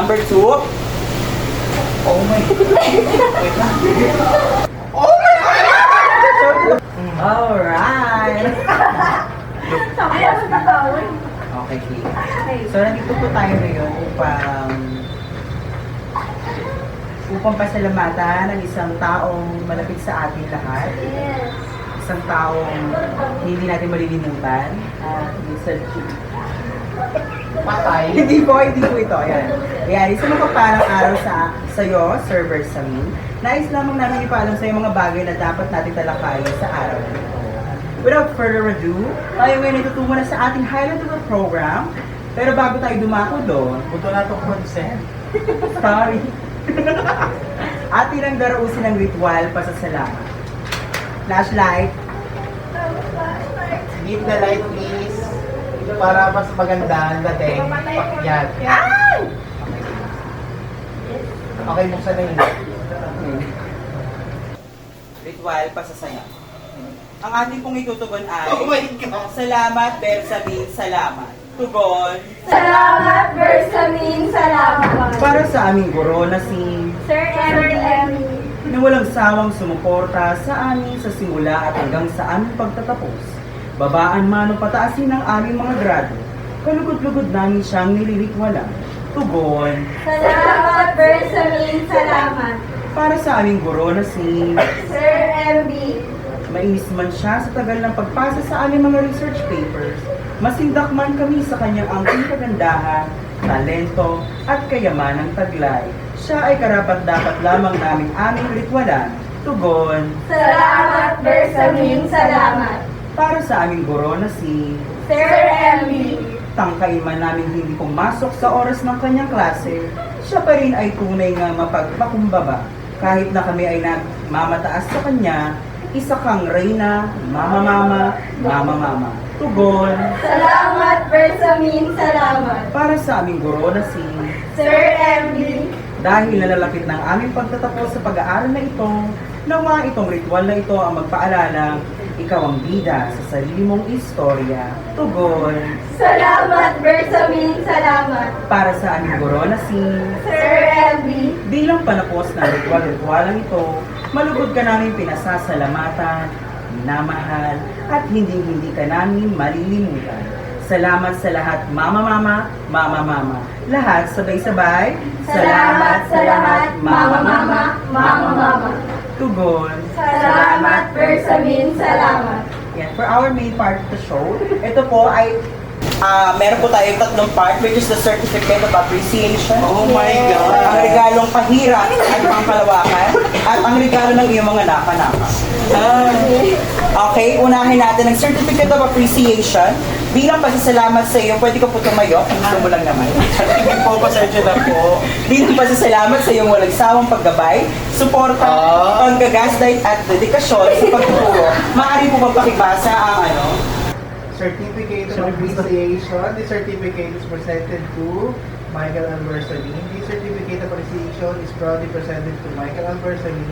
Number 2. Oh my Wait lang. Oh my God! Alright. Okay, okay. So, nandito po tayo ngayon upang pasalamatan ang isang taong malapit sa ating lahat. Isang taong hindi natin malilimutan. Mr. G. Patay. Hindi po ito. Ayan. Ayan, isang mapagpalang araw sa iyo, Sir Bersamin. Nais lamang namin ipaalam sa iyo mga bagay na dapat natin talakayin sa araw na ito. Without further ado, tayo ngayon itutungo na sa ating highlight of the program. Pero bago tayo dumako doon, Buto na itong consent. sorry. Atin ang darausin ng ritual pasasalamat. Flashlight. Give the light please. Para mas maganda ang dating. Pakyat. Ay! Okay, buksan na yun. Ritual pasasaya. Ang ating pong itutugon ay Oh my God! Salamat, Bersamin, salamat. Tugon. Salamat, Bersamin. Salamat. Para sa aming guro na si Sir Emmy. na walang sawang sumuporta sa amin sa simula at hanggang sa aming pagtatapos. Babaan man o pataasin ang aming mga grado. Kalugod-lugod namin siyang nilirikwalan. Tugon. Salamat, Bersamin. Salamat. Para sa aming guro na si Sir Emmy. mainis man siya sa tagal ng pagpasa sa aming mga research papers, masindak man kami sa kanyang angking kagandahan, talento, at kayamanang taglay. Siya ay karapat-dapat lamang aming ritualan. Tugon. Salamat, Bersamin. Salamat. Para sa aming guro na si Sir Emmy. tangkain man namin hindi pumasok sa oras ng kanyang klase, siya pa rin ay tunay nga mapagpakumbaba. Kahit na kami ay nagmamataas sa kanya, isa kang reyna, mama-mama, mama-mama. Tugon. Salamat, Bersamin. Salamat. Para sa aming guro na si Sir Emmy. dahil nalalapit ng aming pagtatapos sa pag-aaral na ito, nawa itong ritual na ito ang magpaalala, ikaw ang bida sa sarili mong istorya. Tugon. Salamat, Bersamin. Salamat. Para sa aming guro na si Sir Emmy. bilang panapos ng ritual-ritualang ito, malugod ka namin pinasasalamatan, minamahal, at hindi-hindi ka namin malilimutan. Salamat sa lahat, mama-mama, mama-mama. Lahat sabay-sabay. Salamat sa lahat, mama-mama, mama-mama. Tugon. Salamat, Bersamin. Salamat. Yan, for our main part of the show, ito po ay meron po tayong tatlong part, which is the Certificate of Appreciation. Oh my God! Ang regalong pahirap at pangkalawakan, at ang regalo ng iyong mga naka-naka. Okay, unahin natin ang Certificate of Appreciation. Bilang pasasalamat sa iyo, pwede ka po tumayo, kung gusto mo lang naman. Hindi po, pasensya na po. Bilang pasasalamat sa iyong walang sawang paggabay, suporta, panggagaslight at dedikasyon sa pagtuturo. Maaari po ba pakibasa ang Certificate of Appreciation. This certificate is presented to Michael Albersamin. This certificate of appreciation is proudly presented to Michael Albersamin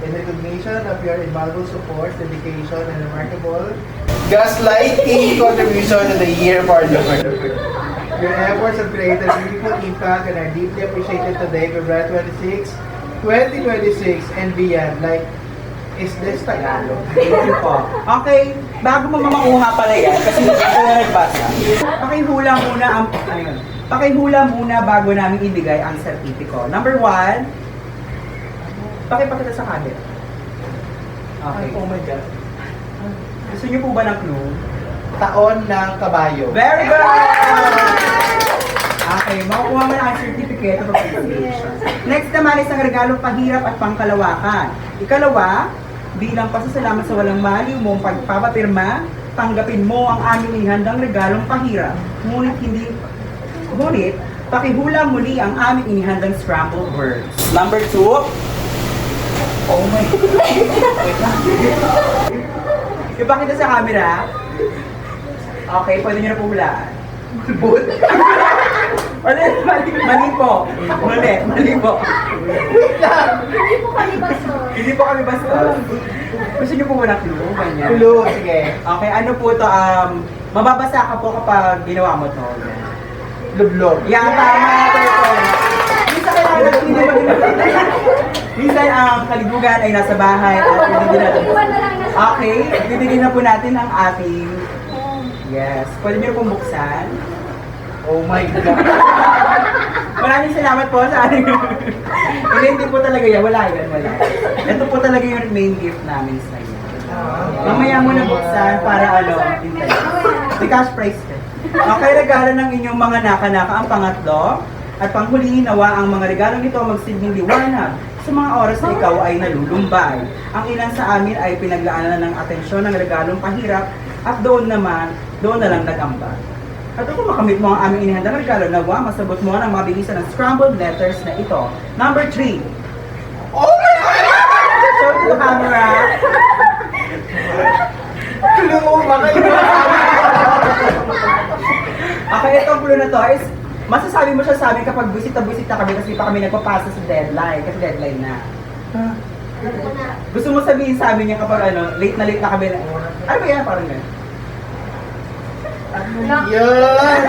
in recognition of your invaluable support, dedication, and remarkable gaslighting contribution to the year for the Your efforts have created a meaningful impact and are deeply appreciated today, February 26, 2026, and beyond. Like, is this Tagalog? Thank you po. Okay, bago mo mamakuha pala yan, kasi hindi ko na nagbasa. Pakihula muna pakihula muna bago namin ibigay ang sertipiko. Number 1, pakipakita sa camera. Okay. Oh my God. Gusto niyo po ba ng clue? Taon ng kabayo. Very good! Okay, makukuha mo na ang certificate of appreciation. Next naman, isang regalong pahirap at pangkalawakan. Ikalawa, bilang pasasalamat sa walang maliw mong pagpapapirma, tanggapin mo ang aming inihandang regalong pahirap. Ngunit, pakihula muli ang aming inihandang scrambled words. Number 2. Oh my God. Wait lang. Ipakita sa camera. Okay, pwede nyo na po hulaan. Mali po. Mali po. Hindi po kami baso. Hindi po kami basta. Gusto niyo po muna clue? Ganyan. Clue, sige. Okay, ano po to? Mababasa ka po kapag ginawa mo to. Lublog. Yan, tama na po ito. salamat. Hindi ba minsan ang kalibugan ay nasa bahay at hindi natin. Iwan na lang na sa Okay, bibigyan na po natin ang ating... Yes. Pwede niyo pong buksan. Oh my God. Maraming salamat po sa ating... Hindi po talaga yan. Wala yan. Wala. Ito po talaga yung main gift namin sa iyo. Mamaya mo na buksan para ano. May cash prize ka. Okay, regalo ng inyong mga naka-naka ang pangatlo. At panghuli nawa ang mga regalong ito magsilbing liwanag sa mga oras na ikaw ay nalulumbay. Ang ilan sa amin ay pinaglaanan ng atensyon ng regalong pahirap at doon na lang nag-ambag. At kung makamit mo ang aming inihandang regalo, nawa, masabot mo ang mabilisan ng scrambled letters na ito. Number 3. Oh my God! Show to the camera. Clue mo ba kayo? Okay, itong clue na to is, masasabi mo siya sa amin kapag busit na kami kasi pa kami nagpapasa sa deadline, kasi deadline na. Gusto mo sabihin sa amin niya kapag ano, late na kami na, ano ba yan? Parang yan. Yun!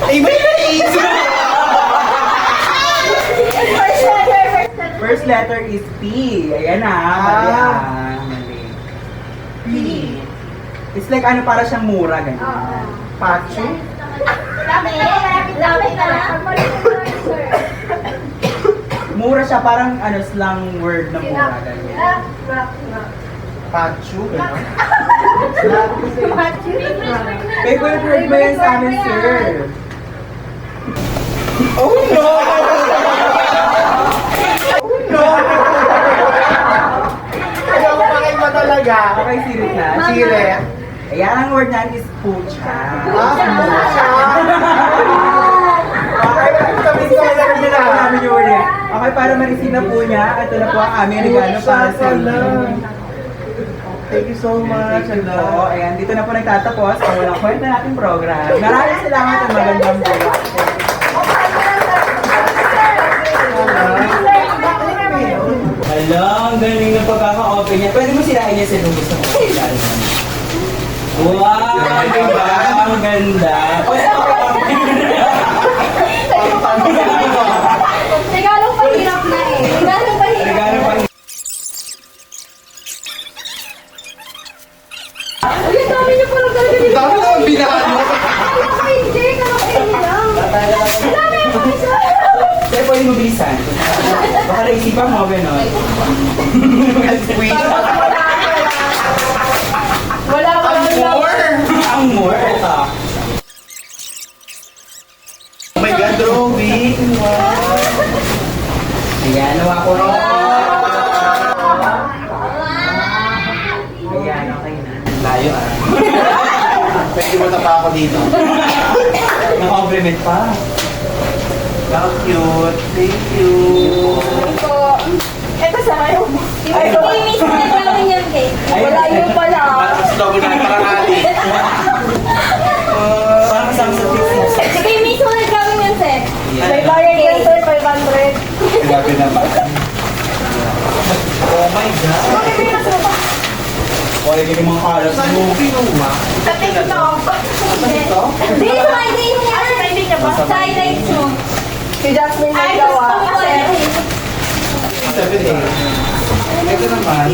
Iba yung naisip! First letter is P. Ayan na, mali mali. P. It's like ano, para siyang mura, ganyan. Pachu. Mura siya, parang ano, slang word na mura, ganyan. Pachu, gano'n? Favorite word ba yan sa amin, sir? Oh no! Oh no! Ayaw ko pa talaga. Okay, sirit na. Siret. Ayan, ang word niyan is pucha. Pucha! Okay, kami ko alam nyo na. Namin yung word niya. Okay, para ma-receive na po niya, ito na po ang aming regalo para sa inyo. Thank you so much. Oo, ayan, dito na po nagtatapos ang walang kwenta nating program. Maraming salamat at magandang buwan. Hello, ang galing ng pagkaka-open niya. Pwede mo sirain niya sa lubos ng pagkakari naman. Wow, diba? Ang ganda. Pwede mo Regalong pahirap na eh. Regalong pahirap. regalo pa. Uy, ang dami niyo pala talaga dito. Dami na ang binalo. Ay, hindi. Kalakain lang. Ang dami ang pakisa. Sir, pwede mo bilisan. Baka naisipan mo, gano'n. Sweet. Wala pa lang. More! Ang more, ito. Oh my God, drawing! Wow! Ayan, nawa ko rin. Ayan, okay na. Layo ah. Pwede mo pa ako dito. Na-compliment pa. How cute. Thank you. Ito sa kayo. Ay, Ay, miss na gawin yan, Kate. Wala yun pala. Gusto ko na parangali. Parang kasama sa tips. Sige, miss mo na gawin yan, sir. Yeah. May bayad yan, sir. 500. Grabe naman. Oh my God. O, yung mga kalat Saan mo. mo kinuha? Sa TikTok. Ito? Hindi, sa hindi mo yan. Hindi niya ba? Sa highlights mo. Si Jasmine Ah, may gawa. 7 Ito naman.